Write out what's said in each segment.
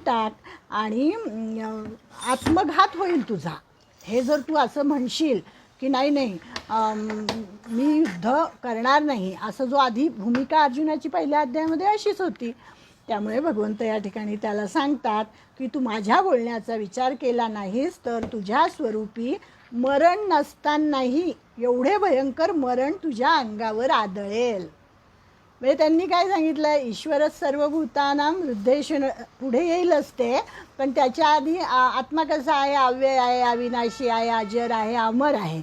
टाक आणि आत्मघात होईल तुझा. हे जर तू असं म्हणशील की नाही नाही मी युद्ध करणार नाही, असं जो आधी भूमिका अर्जुनाची पहिल्या अध्यायामध्ये अशीच होती. त्यामुळे भगवंत या ठिकाणी त्याला सांगतात की तू माझ्या बोलण्याचा विचार केला नाहीस तर तुझ्या स्वरूपी मरण नसतानाही एवढे भयंकर मरण तुझ्या अंगावर आदळेल. म्हणजे त्यांनी काय सांगितलं, ईश्वरच सर्वभूतानां हृदयेषु पुढे येईलच ते, पण त्याच्या आधी आत्मा कसा आहे, अव्यय आहे, अविनाशी आहे, अजर आहे, अमर आहे.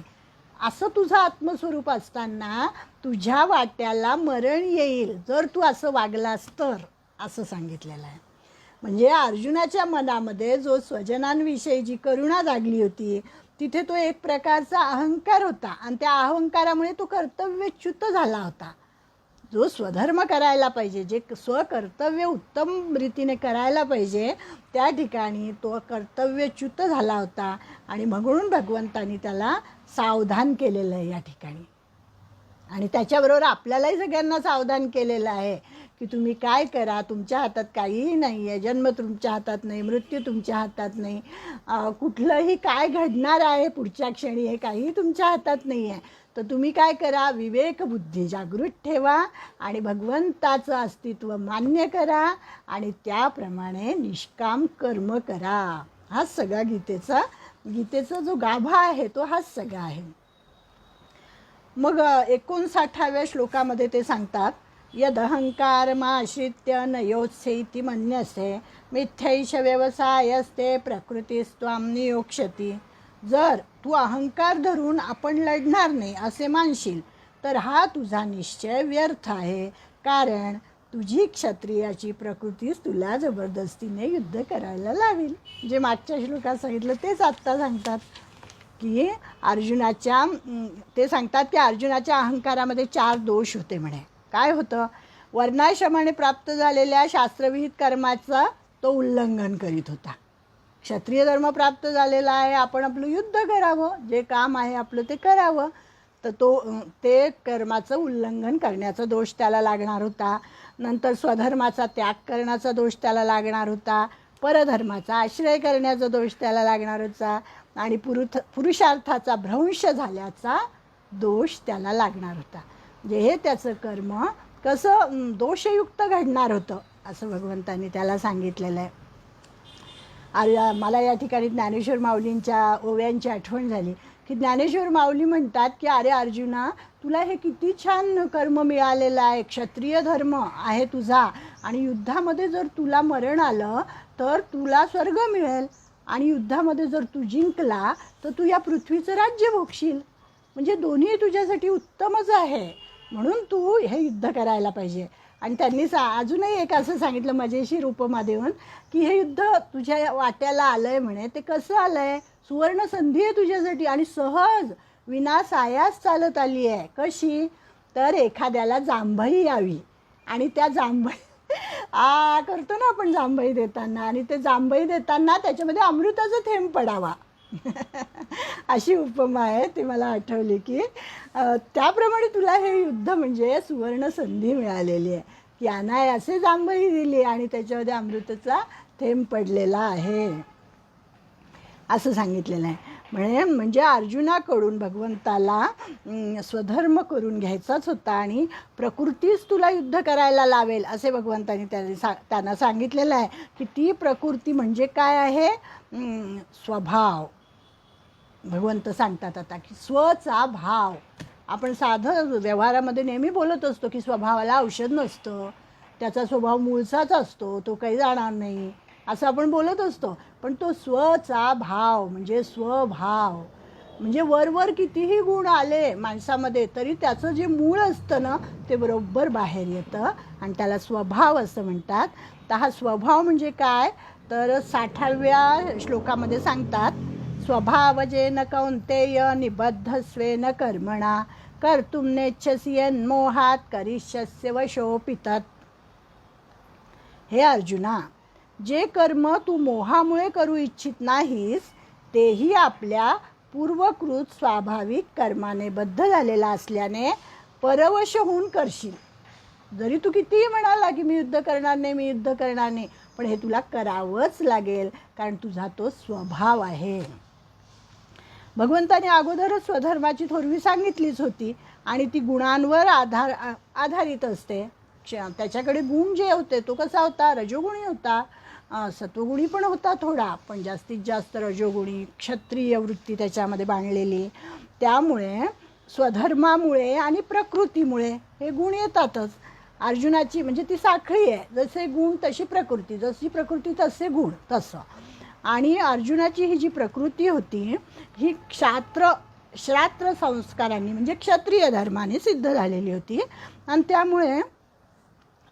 असं तुझं आत्मस्वरूप असताना तुझ्या वाट्याला मरण येईल जर तू असं वागलास तर, असं सांगितलेलं आहे. म्हणजे अर्जुनाच्या मनामध्ये जो स्वजनांविषयी जी करुणा जागली होती तिथे तो एक प्रकारचा अहंकार होता आणि त्या अहंकारामुळे तो कर्तव्यच्युत झाला होता. जो स्वधर्म करायला पाहिजे, जे स्वकर्तव्य उत्तम रीतीने करायला पाहिजे, त्या ठिकाणी तो कर्तव्यच्युत झाला होता आणि म्हणून भगवंतांनी त्याला सावधान केलेलं आहे या ठिकाणी. आणि त्याच्याबरोबर आपल्यालाही सगळ्यांना सावधान केलेलं आहे की तुम्ही काय करा, तुमच्या हातात काहीही नाही आहे, जन्म तुमच्या हातात नाही, मृत्यू तुमच्या हातात नाही, कुठलंही काय घडणार आहे पुढच्या क्षणी हे काहीही तुमच्या हातात नाही आहे. तर तुम्ही काय करा, विवेकबुद्धी जागृत ठेवा आणि भगवंताचं अस्तित्व मान्य करा आणि त्याप्रमाणे निष्काम कर्म करा. हाच सगळा गीतेचा जो गाभा आहे तो हाच सगळा आहे. मग 59व्या श्लोकामध्ये ते सांगतात, यदहंकारमाश्रित्य न योत्सेति मन्यसे मिथ्यैष व्यवसायस्ते प्रकृतीस्त्वां नियोक्ष्यति. जर तू अहंकार धरून आपण लढणार नाही असे मानशील तर हा तुझा निश्चय व्यर्थ आहे, कारण तुझी क्षत्रियाची प्रकृतीच तुला जबरदस्तीने युद्ध करायला लावेल. जे मागच्या श्लोकात सांगितलं तेच आत्ता सांगतात की ते सांगतात की अर्जुनाच्या अहंकारामध्ये 4 दोष होते म्हणे. काय होतं, वर्णाश्रमाने प्राप्त झालेल्या शास्त्रविहित कर्माचा तो उल्लंघन करीत होता. क्षत्रिय धर्म प्राप्त झालेला आहे, आपण आपलं युद्ध करावं, जे काम आहे आपलं ते करावं, तर ते कर्माचं उल्लंघन करण्याचा दोष त्याला लागणार होता. नंतर स्वधर्माचा त्याग करण्याचा दोष त्याला लागणार होता, परधर्माचा आश्रय करण्याचा दोष त्याला लागणार होता आणि पुरुषार्थाचा भ्रंश झाल्याचा दोष त्याला लागणार होता. म्हणजे हे त्याचं कर्म कसं दोषयुक्त घडणार होतं असं भगवंतांनी त्याला सांगितलेलं आहे. मला या ठिकाणी ज्ञानेश्वर माऊलींच्या ओव्यांची आठवण झाली की ज्ञानेश्वर माऊली म्हणतात की अरे अर्जुना, तुला हे किती छान कर्म मिळालेलं आहे, क्षत्रिय धर्म आहे तुझा आणि युद्धामध्ये जर तुला मरण आलं तर तुला स्वर्ग मिळेल आणि युद्धामध्ये जर तू जिंकला तर तू या पृथ्वीचं राज्य भोगशील. म्हणजे दोन्ही तुझ्यासाठी उत्तमच आहे, म्हणून तू हे युद्ध करायला पाहिजे. आणि त्यांनी अजूनही एक असं सांगितलं मजेशीर उपमा देऊन की हे युद्ध तुझ्या वाट्याला आलं आहे म्हणे. ते कसं आलं आहे, सुवर्ण संधी आहे तुझ्यासाठी आणि सहज विनासायास चालत आली आहे. कशी तर एखाद्याला जांभई यावी आणि त्या जांभई करतो ना आपण जांभई देताना, आणि ते जांभई देताना त्याच्यामध्ये अमृताचा थेंब पडावा. अशी उपमा आहे, ती मला आठवली की त्याप्रमाणे तुला हे युद्ध म्हणजे सुवर्ण संधी मिळालेली आहे की अनायासे जांभई दिली आणि त्याच्यामध्ये अमृताचा थेंब पडलेला आहे असं सांगितलेलं आहे. म्हणजे अर्जुनाकडून भगवंताला स्वधर्म करून घ्यायचाच होता आणि प्रकृतीच तुला युद्ध करायला लावेल असे भगवंतांनी त्यांना सांगितलेलं आहे. की ती प्रकृती म्हणजे काय आहे, स्वभाव. भगवंत सांगतात आता की स्वचा भाव. आपण साधं व्यवहारामध्ये नेहमी बोलत असतो की स्वभावाला औषध नसतं, त्याचा स्वभाव मूळचाच असतो, तो काही जाणार नाही असं आपण बोलत असतो. पण तो स्वचा भाव म्हणजे स्वभाव, म्हणजे वरवर कितीही गुण आले माणसामध्ये तरी त्याचं जे मूळ असतं ना ते बरोबर बाहेर येतं आणि त्याला स्वभाव असं म्हणतात. तर हा स्वभाव म्हणजे काय तर 60व्या श्लोकामध्ये सांगतात, स्वभावजेन कौन्तेय निबद्धस्वेन कर्मणा कर्तुं नेच्छसि यन्मोहात् करिष्यस्य वशोऽपि तत्. हे अर्जुना, जे कर्म तू मोहामुळे करू इच्छित नाहीस तेही आपल्या पूर्वकृत स्वाभाविक कर्माने बद्ध झालेला असल्याने परवश होऊन करशील. जरी तू कितीही म्हणाला की मी युद्ध करणार नाही, मी युद्ध करणार नाही, पण हे तुला करावंच लागेल, कारण तुझा तो स्वभाव आहे. भगवंताने अगोदरच स्वधर्माची थोरवी सांगितलीच होती आणि ती गुणांवर आधारित असते. त्याच्याकडे गुण जे होते तो कसा होता? रजोगुणी होता. सत्वगुणी पण होता थोडा, पण जास्तीत जास्त रजोगुणी, क्षत्रिय वृत्ती त्याच्यामध्ये बांधलेली. त्यामुळे स्वधर्मामुळे आणि प्रकृतीमुळे हे गुण येतातच. अर्जुनाची म्हणजे ती साखळी आहे, जसे गुण तशी प्रकृती, जशी प्रकृती तसे गुण, तसं. आणि अर्जुनाची ही जी प्रकृती होती ही श्रात्र संस्कारांनी म्हणजे क्षत्रिय धर्माने सिद्ध झालेली होती आणि त्यामुळे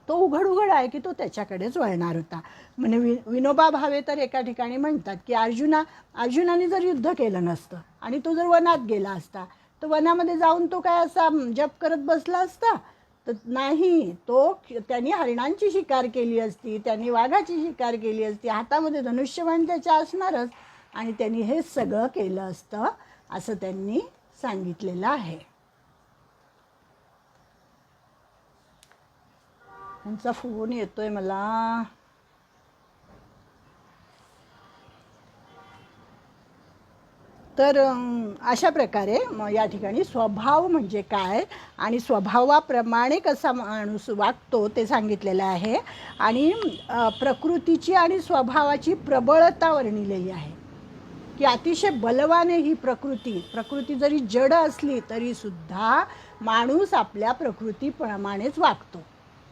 तो उघड आहे की तो त्याच्याकडेच वळणार होता. म्हणजे विनोबा भावे तर एका ठिकाणी म्हणतात की अर्जुनाने जर युद्ध केलं नसतं आणि तो जर वनात गेला असता तर वनामध्ये जाऊन तो काय असा जप करत बसला असता? तर नाही, त्यांनी हरिणांची शिकार केली असती, त्यांनी वाघाची शिकार केली असती, हातामध्ये धनुष्यबाण त्याच्या असणारच आणि त्यांनी हे सगळं केलं असतं असं त्यांनी सांगितलेलं आहे. त्यांचा फोन येतोय मला. तर अशा प्रकारे या ठिकाणी स्वभाव म्हणजे काय आणि स्वभावाप्रमाणे कसा माणूस वागतो ते सांगितलेलं आहे. आणि प्रकृतीची आणि स्वभावाची प्रबळता वर्णिलेली आहे की अतिशय बलवान आहे ही प्रकृती जरी जड असली तरीसुद्धा माणूस आपल्या प्रकृतीप्रमाणेच वागतो.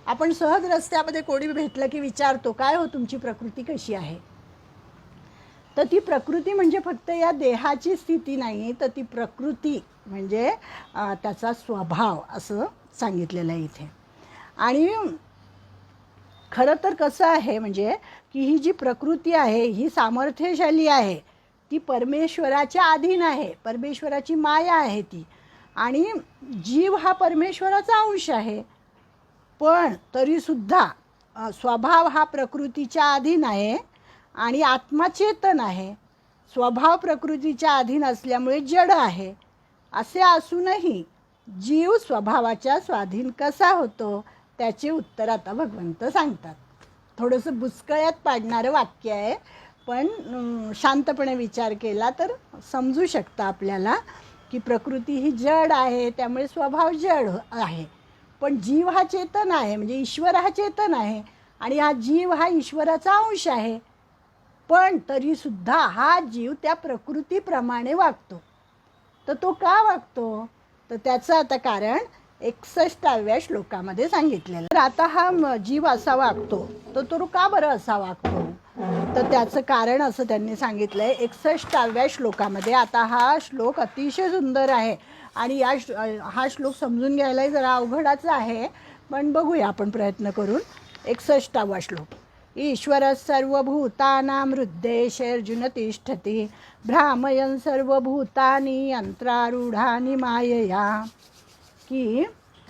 आपण सहज रस्त्यामध्ये कोणी भेटलं की विचारतो, काय हो तुमची प्रकृती कशी आहे? तर ती प्रकृती म्हणजे फक्त या देहाची स्थिती नाही, तर ती प्रकृती म्हणजे त्याचा स्वभाव असं सांगितलेलं आहे इथे. आणि खरं तर कसं आहे म्हणजे की ही जी प्रकृती आहे ही सामर्थ्यशाली आहे, ती परमेश्वराच्या अधीन आहे, परमेश्वराची माया आहे ती. आणि जीव हा परमेश्वराचा अंश आहे, पण तरीसुद्धा स्वभाव हा प्रकृतीच्या अधीन आहे आणि आत्मा चेतन आहे. स्वभाव प्रकृतीच्या अधीन असल्यामुळे जड आहे. असे असूनही जीव स्वभावाच्या स्वाधीन कसा होतो त्याचे उत्तर आता भगवंत सांगतात. थोडंसं बुचकळ्यात पाडणारं वाक्य आहे, पण शांतपणे विचार केला तर समजू शकतं आपल्याला की प्रकृती ही जड आहे, त्यामुळे स्वभाव जड आहे. पण जीव हा चेतन आहे, म्हणजे ईश्वर हा चेतन आहे आणि हा जीव हा ईश्वराचा अंश आहे. पण तरीसुद्धा हा जीव त्या प्रकृतीप्रमाणे वागतो. तर तो का वागतो? तर त्याचं आता कारण 61व्या श्लोकामध्ये सांगितलेलं. तर आता हा जीव असा वागतो तर तो का बरं असा वागतो? तर त्याचं कारण असं त्यांनी सांगितलं आहे 61व्या श्लोकामध्ये. आता हा श्लोक अतिशय सुंदर आहे आणि हा श्लोक समजून घ्यायलाही जरा अवघडच आहे, पण बघूया आपण प्रयत्न करून. 61वा श्लोक. ईश्वरः सर्वभूतानां हृद्देशेऽर्जुन तिष्ठति भ्रामयन् सर्वभूतानि यंत्रारूढानि मायया. की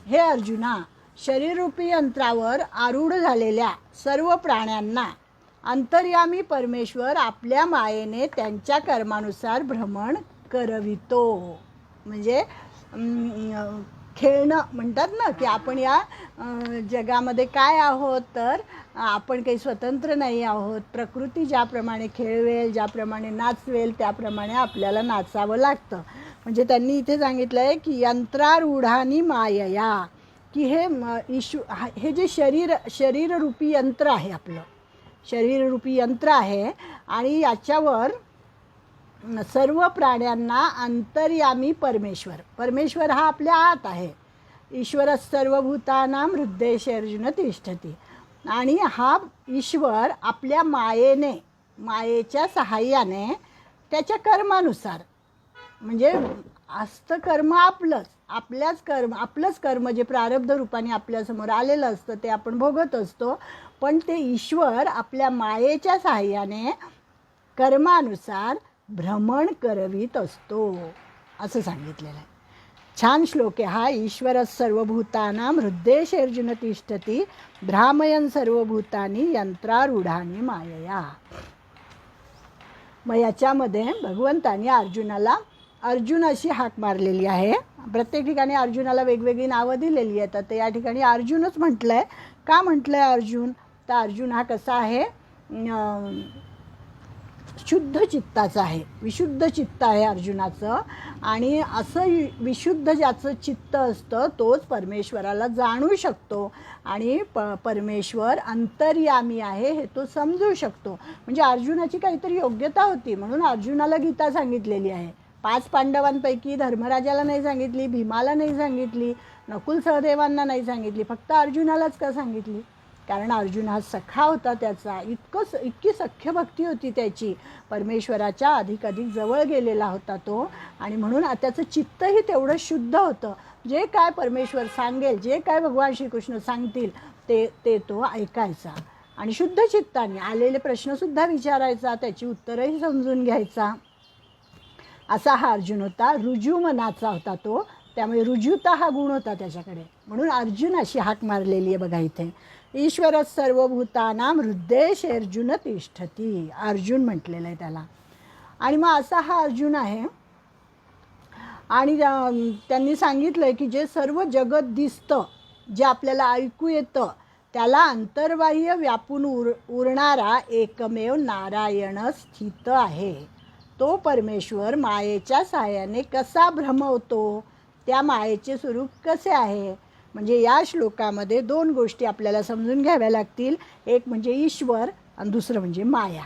हे अर्जुना, शरीररूपी यंत्रावर आरूढ झालेल्या सर्व प्राण्यांना अंतर्यामी परमेश्वर आपल्या मायेने त्यांच्या कर्मानुसार भ्रमण करवितो. म्हणजे खेळणं म्हणतात ना की आपण या जगामध्ये काय आहोत, तर आपण काही स्वतंत्र नाही आहोत. प्रकृती ज्याप्रमाणे खेळवेल, ज्याप्रमाणे नाचवेल त्याप्रमाणे आपल्याला नाचावं लागतं. म्हणजे त्यांनी इथे सांगितलं आहे की यंत्रारूढानी मायया, की हे जे शरीररूपी यंत्र आहे, आपलं शरीररूपी यंत्र आहे आणि याच्यावर सर्व प्राण्यांना अंतर्यामी परमेश्वर हा आपल्या आत आहे. ईश्वरः सर्वभूतानां हृद्देशेऽर्जुन तिष्ठति. आणि हा ईश्वर आपल्या मायेच्या सहाय्याने त्याच्या कर्मानुसार, म्हणजे असतं कर्म आपलंच कर्म जे प्रारब्ध रूपाने आपल्यासमोर आलेलं असतं ते आपण भोगत असतो, पण ते ईश्वर आपल्या मायेच्या सहाय्याने कर्मानुसार भ्रमण करवीत असतो असं सांगितलेलं आहे. छान श्लोक आहे हा. ईश्वरः सर्वभूतानां हृद्देशेऽर्जुन तिष्ठति भ्रामयन् सर्वभूतानि यंत्रारूढानि मायया. मग याच्यामध्ये भगवंतांनी अर्जुन अशी हाक मारलेली आहे. प्रत्येक ठिकाणी अर्जुनाला वेगवेगळी नावं दिलेली आहेत. तर या ठिकाणी अर्जुनच म्हटलं आहे. का म्हटलं आहे अर्जुन? तर अर्जुन हा कसा आहे शुद्ध चित्ताचं आहे, विशुद्ध चित्त आहे अर्जुनाचं. आणि असं विशुद्ध ज्याचं चित्त असतं तोच परमेश्वराला जाणू शकतो आणि परमेश्वर अंतर्यामी आहे हे तो समजू शकतो. म्हणजे अर्जुनाची काहीतरी योग्यता होती म्हणून अर्जुनाला गीता सांगितलेली आहे. 5 पांडवांपैकी धर्मराजाला नाही सांगितली, भीमाला नाही सांगितली, नकुल सहदेवांना नाही सांगितली, फक्त अर्जुनालाच का सांगितली? कारण अर्जुन हा सखा होता त्याचा, इतकी सख्य भक्ती होती त्याची, परमेश्वराच्या अधिकाधिक जवळ गेलेला होता तो. आणि म्हणून त्याचं चित्तही तेवढं शुद्ध होतं. जे काय परमेश्वर सांगेल, जे काय भगवान श्रीकृष्ण सांगतील ते तो ऐकायचा आणि शुद्ध चित्ताने आलेले प्रश्नसुद्धा विचारायचा, त्याची उत्तरंही समजून घ्यायचा. असा हा अर्जुन होता, रुजू मनाचा होता तो. त्यामुळे रुजुता हा गुण होता त्याच्याकडे, म्हणून अर्जुन अशी हाक मारलेली आहे बघा इथे. ईश्वर सर्वभूतानां हृदयेषु तिष्ठती, अर्जुन म्हटलेलं आहे त्याला. आणि मग असा हा अर्जुन आहे. आणि त्यांनी सांगितलं आहे की जे सर्व जगत दिसतं, जे आपल्याला ऐकू येतं, त्याला अंतर्बाह्य व्यापून उरणारा एकमेव नारायण स्थित आहे. तो परमेश्वर मायेच्या साहाय्याने कसा भ्रमवतो, त्या मायेचे स्वरूप कसे आहे. म्हणजे या श्लोकामध्ये 2 गोष्टी आपल्याला समजून घ्याव्या लागतील. एक म्हणजे ईश्वर आणि दुसरं म्हणजे माया.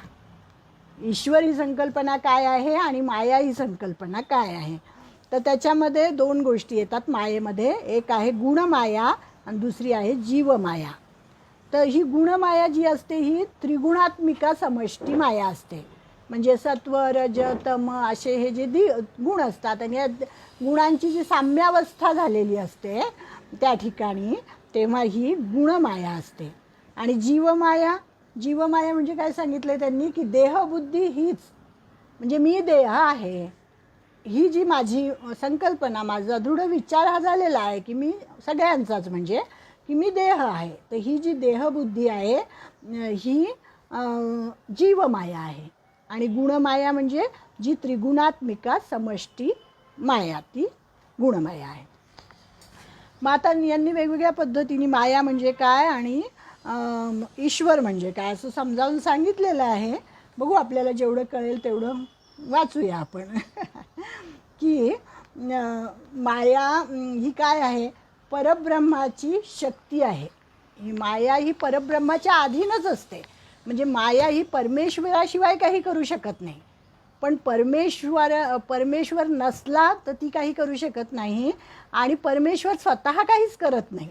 ईश्वर ही संकल्पना काय आहे आणि माया ही संकल्पना काय आहे. तर त्याच्यामध्ये 2 गोष्टी येतात मायेमध्ये. एक आहे गुणमाया आणि दुसरी आहे जीवमाया. तर ही गुणमाया जी असते ही त्रिगुणात्मिका समष्टी माया असते. म्हणजे सत्व रज तम असे हे जे गुण असतात आणि या गुणांची जी साम्यावस्था झालेली असते त्या ठिकाणी, तेव्हा ही गुणमाया असते. आणि जीवमाया म्हणजे काय सांगितलं त्यांनी की देहबुद्धी हीच, म्हणजे मी देह आहे, ही जी माझी संकल्पना, माझा दृढ विचार हा झालेला आहे की मी सगळ्यांचाच म्हणजे की मी देह आहे. तर ही जी देहबुद्धी आहे ही जीवमाया आहे. आणि गुणमाया म्हणजे जी त्रिगुणात्मिका समष्टी माया, ती गुणमाया आहे. मग आता यांनी वेगवेगळ्या पद्धतीने माया म्हणजे काय आणि ईश्वर म्हणजे काय असं समजावून सांगितलेलं आहे. बघू आपल्याला जेवढं कळेल तेवढं वाचूया आपण. की माया ही काय आहे, परब्रह्माची शक्ती आहे. ही माया ही परब्रह्माच्या अधीनच असते. म्हणजे माया ही परमेश्वराशिवाय काही करू शकत नाही. पण परमेश्वर नसला तर ती काही करू शकत नाही. आणि परमेश्वर स्वतः काहीच करत नाही,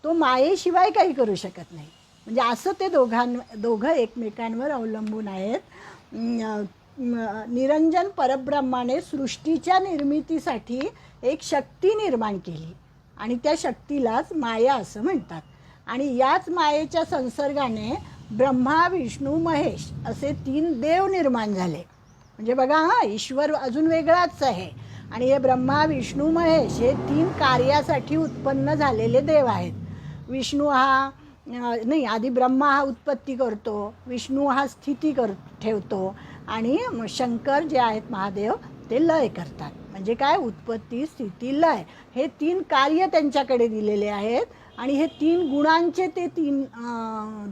तो मायेशिवाय काही करू शकत नाही. म्हणजे असं ते दोघं एकमेकांवर अवलंबून आहेत. निरंजन परब्रह्माने सृष्टीच्या निर्मितीसाठी एक शक्ती निर्माण केली आणि त्या शक्तीलाच माया असं म्हणतात. आणि याच मायेच्या संसर्गाने ब्रह्मा विष्णू महेश असे 3 देव निर्माण झाले. म्हणजे बघा ईश्वर अजून वेगळाच आहे आणि हे ब्रह्मा विष्णू महेश हे 3 कार्यासाठी उत्पन्न झालेले देव आहेत. विष्णू हा नाही, आधी ब्रह्मा हा उत्पत्ती करतो, विष्णू हा स्थिती ठेवतो आणि शंकर जे आहेत महादेव ते लय करतात. म्हणजे काय, उत्पत्ती स्थिती लय हे 3 कार्य त्यांच्याकडे दिलेले आहेत. आणि हे 3 गुणांचे ते 3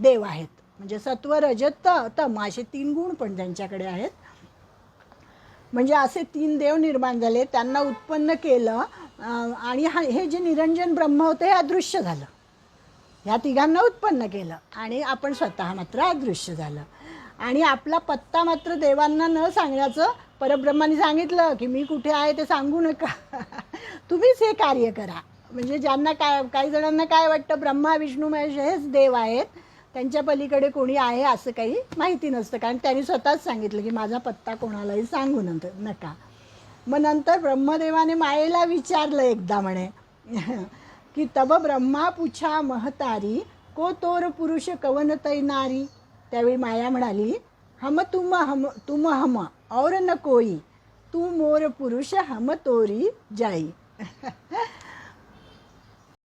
देव आहेत. म्हणजे सत्व रजत तम असे 3 गुण पण त्यांच्याकडे आहेत. म्हणजे असे 3 देव निर्माण झाले, त्यांना उत्पन्न केलं. आणि हे जे निरंजन ब्रह्म होते हे अदृश्य झालं. ह्या 3घांना उत्पन्न केलं आणि आपण स्वतः मात्र अदृश्य झालं. आणि आपला पत्ता मात्र देवांना न सांगण्याचं परब्रह्माने सांगितलं की मी कुठे आहे ते सांगू नका, तुम्हीच हे कार्य करा. म्हणजे ज्यांना काही जणांना काय वाटतं ब्रह्मा विष्णू महेश हेच देव आहेत, त्यांच्या पलीकडे कोणी आहे असं काही माहिती नसतं. कारण त्यांनी स्वतःच सांगितलं की माझा पत्ता कोणालाही सांगू नका. मग नंतर ब्रह्मदेवाने मायेला विचारलं एकदा म्हणे की तब ब्रह्मा पुछा महतारी को तोर पुरुष कवन तैनारी. त्यावेळी माया म्हणाली हम तुम और न कोई, तू मोर पुरुष हम तोरी जाई.